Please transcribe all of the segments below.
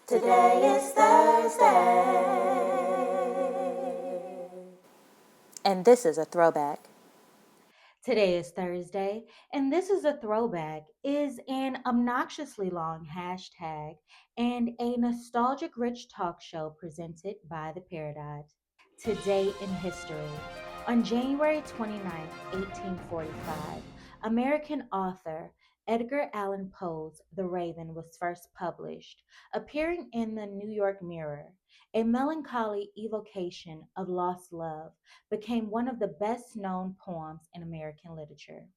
Today is Thursday. And this is a throwback. Today is Thursday, and this is a throwback, is an obnoxiously long hashtag and a nostalgic rich talk show presented by the Peridot. Today in history, on January 29th, 1845, American author Edgar Allan Poe's The Raven was first published, appearing in the New York Mirror. A melancholy evocation of lost love became one of the best known poems in American literature.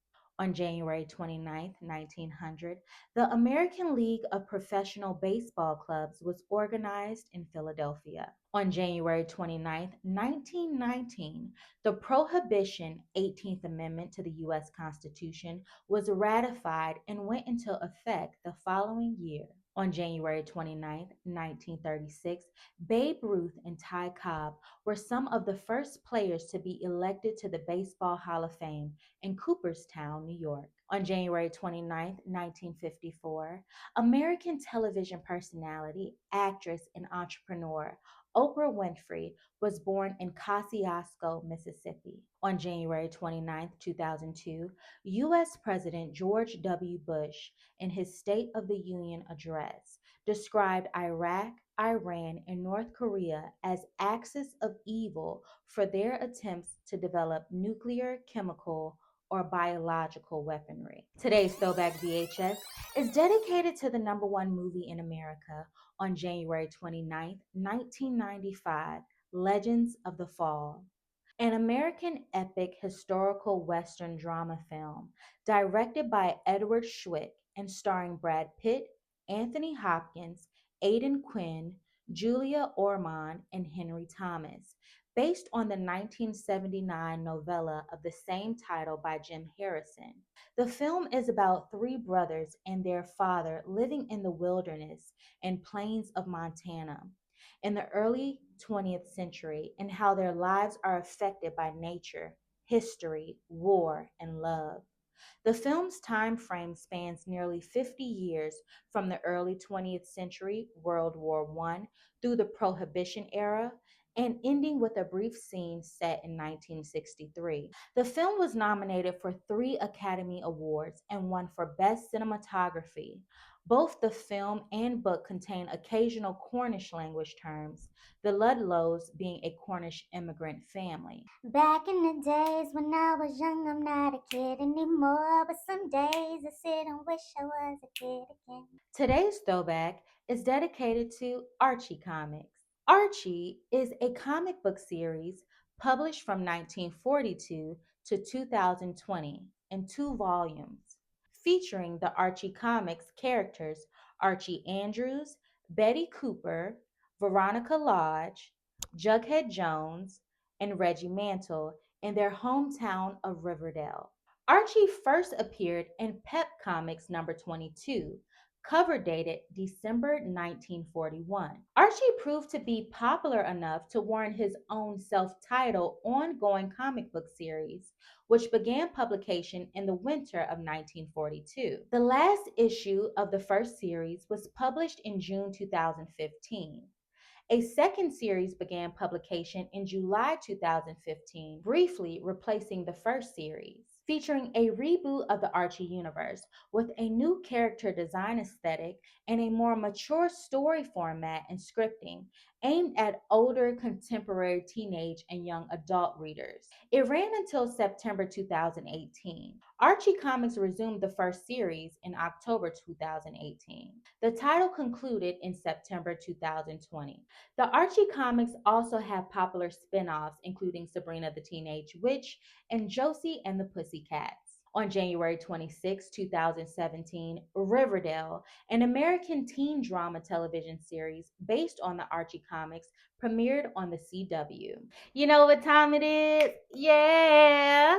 On January 29th, 1900, the American League of Professional Baseball Clubs was organized in Philadelphia. On January 29th, 1919, the Prohibition 18th Amendment to the U.S. Constitution was ratified and went into effect the following year. On January 29th, 1936, Babe Ruth and Ty Cobb were some of the first players to be elected to the Baseball Hall of Fame in Cooperstown, New York. On January 29th, 1954, American television personality, actress, and entrepreneur Oprah Winfrey was born in Kosciuszko, Mississippi. On January 29th, 2002, U.S. President George W. Bush, in his State of the Union address, described Iraq, Iran, and North Korea as axis of evil for their attempts to develop nuclear, chemical, or biological weaponry. Today's Throwback VHS is dedicated to the number one movie in America on January 29th, 1995, Legends of the Fall, an American epic historical Western drama film directed by Edward Schwick and starring Brad Pitt, Anthony Hopkins, Aidan Quinn, Julia Ormond, and Henry Thomas, based on the 1979 novella of the same title by Jim Harrison. The film is about three brothers and their father living in the wilderness and plains of Montana in the early 20th century and how their lives are affected by nature, history, war, and love. The film's time frame spans nearly 50 years from the early 20th century, World War I, through the Prohibition era, and ending with a brief scene set in 1963. The film was nominated for 3 Academy Awards and won for Best Cinematography. Both the film and book contain occasional Cornish language terms, the Ludlows being a Cornish immigrant family. Back in the days when I was young, I'm not a kid anymore. But some days I sit and wish I was a kid again. Today's throwback is dedicated to Archie Comics. Archie is a comic book series published from 1942 to 2020 in 2 volumes, featuring the Archie Comics characters Archie Andrews, Betty Cooper, Veronica Lodge, Jughead Jones, and Reggie Mantle in their hometown of Riverdale. Archie first appeared in Pep Comics number 22, cover dated December 1941. Archie proved to be popular enough to warrant his own self titled ongoing comic book series, which began publication in the winter of 1942. The last issue of the first series was published in June 2015. A second series began publication in July 2015, briefly replacing the first series, featuring a reboot of the Archie universe with a new character design aesthetic and a more mature story format and scripting aimed at older contemporary teenage and young adult readers. It ran until September 2018. Archie Comics resumed the first series in October 2018. The title concluded in September 2020. The Archie comics also have popular spin offs, including Sabrina the Teenage Witch and Josie and the Pussycats. On January 26, 2017, Riverdale, an American teen drama television series based on the Archie comics, premiered on the CW. You know what time it is? Yeah!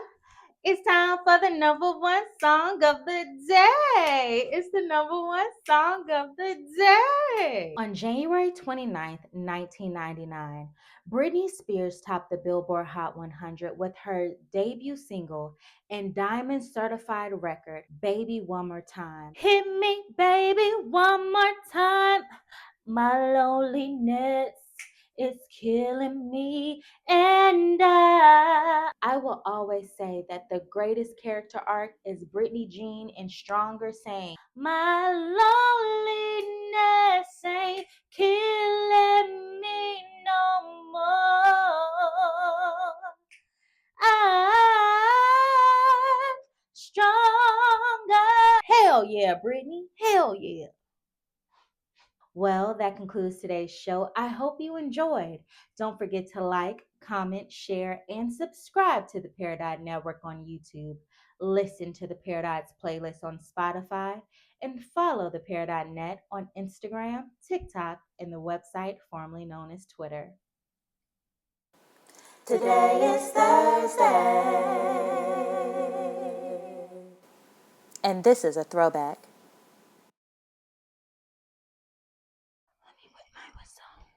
It's time for the number one song of the day. It's the number one song of the day. On January 29th, 1999, Britney Spears topped the Billboard Hot 100 with her debut single and diamond certified record, Baby One More Time. Hit me, baby, one more time. My loneliness is killing me, and I will always say that the greatest character arc is Britney Jean in Stronger saying, my loneliness ain't killing me no more. I'm stronger. Hell yeah, Britney. Hell yeah. Well, that concludes today's show. I hope you enjoyed. Don't forget to like, comment, share, and subscribe to the Peridot Network on YouTube. Listen to the Peridot's playlist on Spotify and follow the Peridot Net on Instagram, TikTok, and the website formerly known as Twitter. Today is Thursday. And this is a throwback. Let me put my whistle.